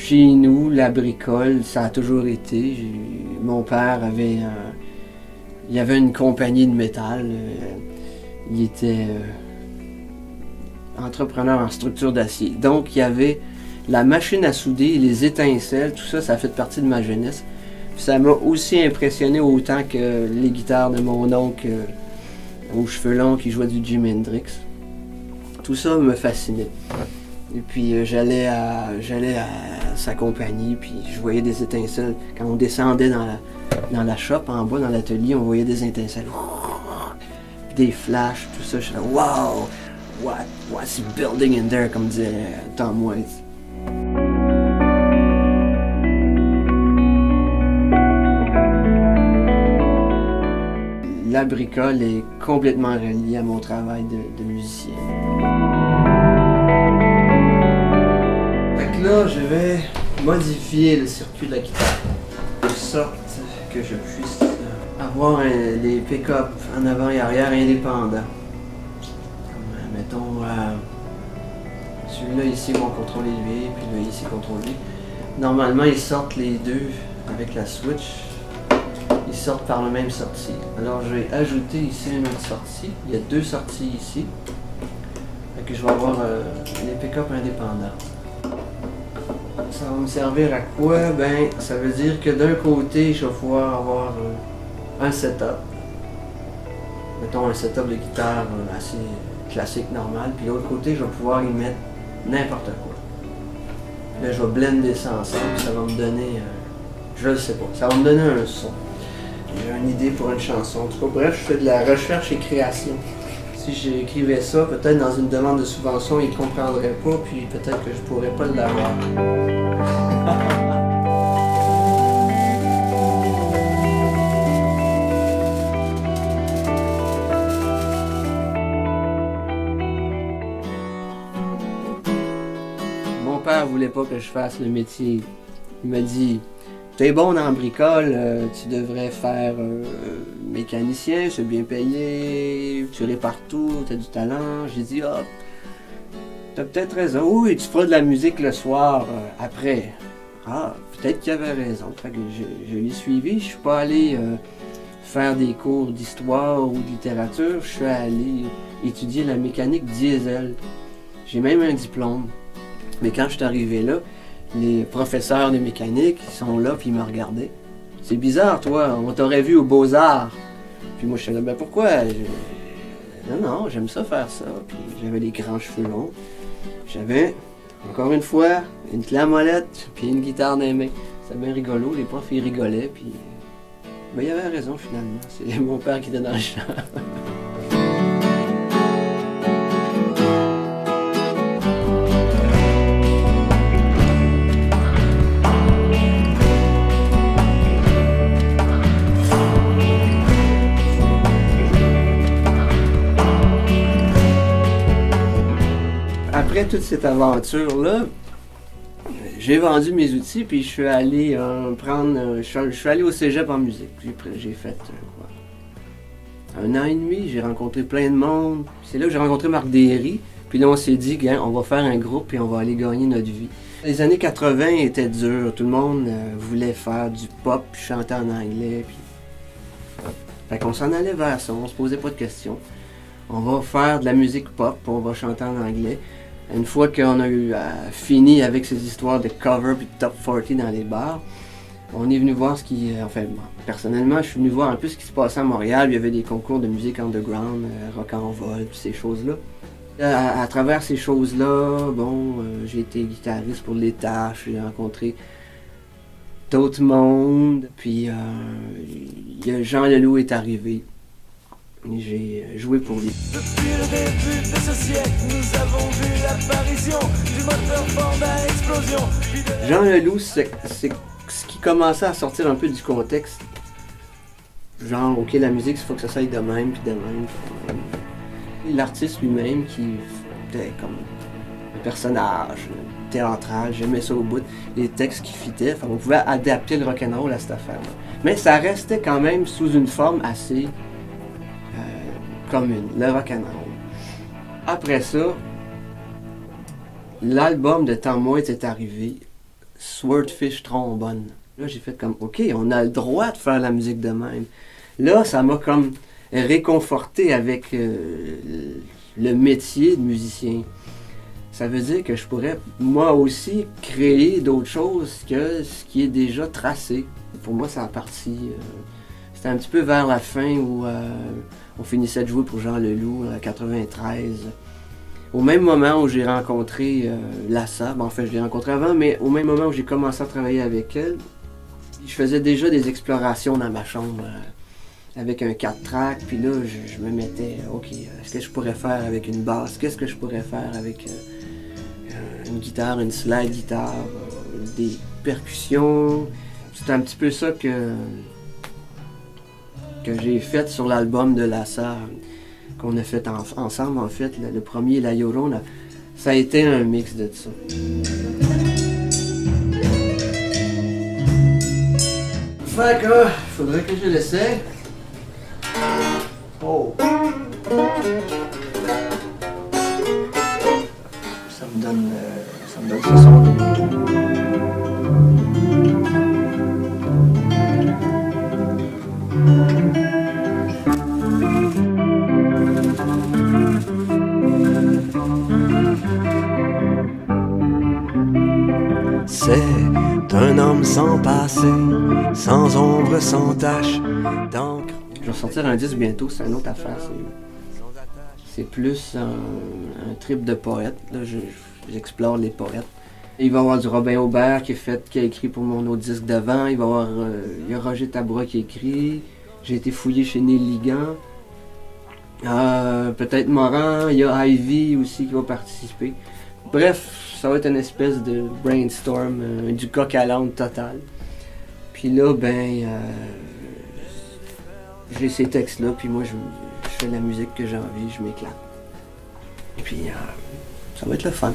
Chez nous, la bricole, ça a toujours été. Mon père avait il avait une compagnie de métal. Il était entrepreneur en structure d'acier. Donc, il y avait la machine à souder, les étincelles, tout ça, ça a fait partie de ma jeunesse. Puis ça m'a aussi impressionné autant que les guitares de mon oncle aux cheveux longs qui jouait du Jimi Hendrix. Tout ça me fascinait. Et puis j'allais à sa compagnie, puis je voyais des étincelles. Quand on descendait dans la shop, en bas, dans l'atelier, on voyait des étincelles. Des flashs, tout ça. Je disais, wow! What's building in there, comme disait Tom Waits. La bricole est complètement reliée à mon travail de musicien. Fait que là, je vais modifier le circuit de la guitare de sorte que je puisse avoir des pick-up en avant et arrière indépendants. Comme, mettons, celui-là ici va contrôler lui, puis là ici contrôle lui. Normalement, ils sortent les deux avec la switch. Ils sortent par la même sortie. Alors, je vais ajouter ici une autre sortie. Il y a deux sorties ici. Fait que je vais avoir les pick-up indépendants. Ça va me servir à quoi? Ben, ça veut dire que d'un côté, je vais pouvoir avoir un setup. Mettons un setup de guitare assez classique, normal. Puis de l'autre côté, je vais pouvoir y mettre n'importe quoi. Là, je vais blender ça ensemble. Ça va me donner, je le sais pas, ça va me donner un son. J'ai une idée pour une chanson. En tout cas, bref, je fais de la recherche et création. Si j'écrivais ça, peut-être dans une demande de subvention, ils ne comprendraient pas, puis peut-être que je pourrais pas l'avoir. Mon père voulait pas que je fasse le métier. Il m'a dit, t'es bon dans la bricole, tu devrais faire mécanicien, c'est bien payé, tu irais partout, t'as du talent. J'ai dit, ah, t'as peut-être raison. Oui, tu feras de la musique le soir après. Ah, peut-être qu'il avait raison. Fait que je l'ai suivi. Je suis pas allé faire des cours d'histoire ou de littérature. Je suis allé étudier la mécanique diesel. J'ai même un diplôme. Mais quand je suis arrivé là, les professeurs de mécanique, ils sont là, puis ils me regardaient. C'est bizarre, toi, on t'aurait vu aux Beaux-Arts. Puis moi, je suis là, ben pourquoi? Non, j'aime ça faire ça. Puis j'avais les grands cheveux longs. J'avais, encore une fois, une clé à molette, puis une guitare dans les mains. C'était bien rigolo, les profs, ils rigolaient, puis... Ben, il avait raison, finalement. C'est mon père qui était dans le champ. Après toute cette aventure-là, j'ai vendu mes outils puis je suis allé je suis allé au cégep en musique. J'ai fait quoi, 1 an et demi, j'ai rencontré plein de monde. C'est là que j'ai rencontré Marc Derry. Puis là, on s'est dit, on va faire un groupe et on va aller gagner notre vie. Les années 80 étaient dures. Tout le monde voulait faire du pop, puis chanter en anglais. Puis... Fait qu'on s'en allait vers ça, on se posait pas de questions. On va faire de la musique pop, on va chanter en anglais. Une fois qu'on a eu fini avec ces histoires de cover puis de top 40 dans les bars, on est venu voir ce qui... personnellement, je suis venu voir un peu ce qui se passait à Montréal. Il y avait des concours de musique underground, rock en vol, puis ces choses-là. À travers ces choses-là, j'ai été guitariste pour Les Tâches, j'ai rencontré d'autres mondes, puis Jean Leloup est arrivé. J'ai joué pour lui. Depuis le début de ce siècle, nous avons vu l'apparition du moteur Ford à explosion. Jean Leloup, c'est ce qui commençait à sortir un peu du contexte. Genre, ok, la musique, il faut que ça soit de même, puis de même, puis de même. L'artiste lui-même qui était comme un personnage théâtral, j'aimais ça au bout. Les textes qui fitaient, on pouvait adapter le rock'n'roll à cette affaire-là. Mais ça restait quand même sous une forme assez commune, le rock'n'roll. Après ça, l'album de Tom Waits est arrivé. Swordfish trombone. Là, j'ai fait comme, OK, on a le droit de faire la musique de même. Là, ça m'a comme réconforté avec le métier de musicien. Ça veut dire que je pourrais, moi aussi, créer d'autres choses que ce qui est déjà tracé. Pour moi, ça a parti. C'était un petit peu vers la fin où on finissait de jouer pour Jean Leloup en 93. Au même moment où j'ai rencontré Lassa, en fait je l'ai rencontré avant, mais au même moment où j'ai commencé à travailler avec elle, je faisais déjà des explorations dans ma chambre avec un 4-track, puis là je me mettais, ok, est-ce que je pourrais faire avec une basse, qu'est-ce que je pourrais faire avec une guitare, une slide guitare, des percussions. C'était un petit peu ça que j'ai fait sur l'album de Lassa qu'on a fait ensemble en fait. Le premier, La Llorona, ça a été un mix de ça. Fait que, faudrait que je l'essaie. Oh! Ça me donne ce son de... C'est un homme sans passé, sans ombre, sans tache d'encre. Je vais sortir un disque bientôt, c'est une autre affaire. C'est plus un trip de poète. Là, j'explore les poètes. Il va y avoir du Robin Aubert qui a écrit pour mon autre disque d'avant. Il va y avoir il y a Roger Tabra qui a écrit. J'ai été fouillé chez Neil Ligan. Peut-être Moran, il y a Ivy aussi qui va participer. Bref, ça va être une espèce de brainstorm, du coq à l'âne total. Puis là, j'ai ces textes-là, puis moi, je fais la musique que j'ai envie, je m'éclate. Et puis, ça va être le fun.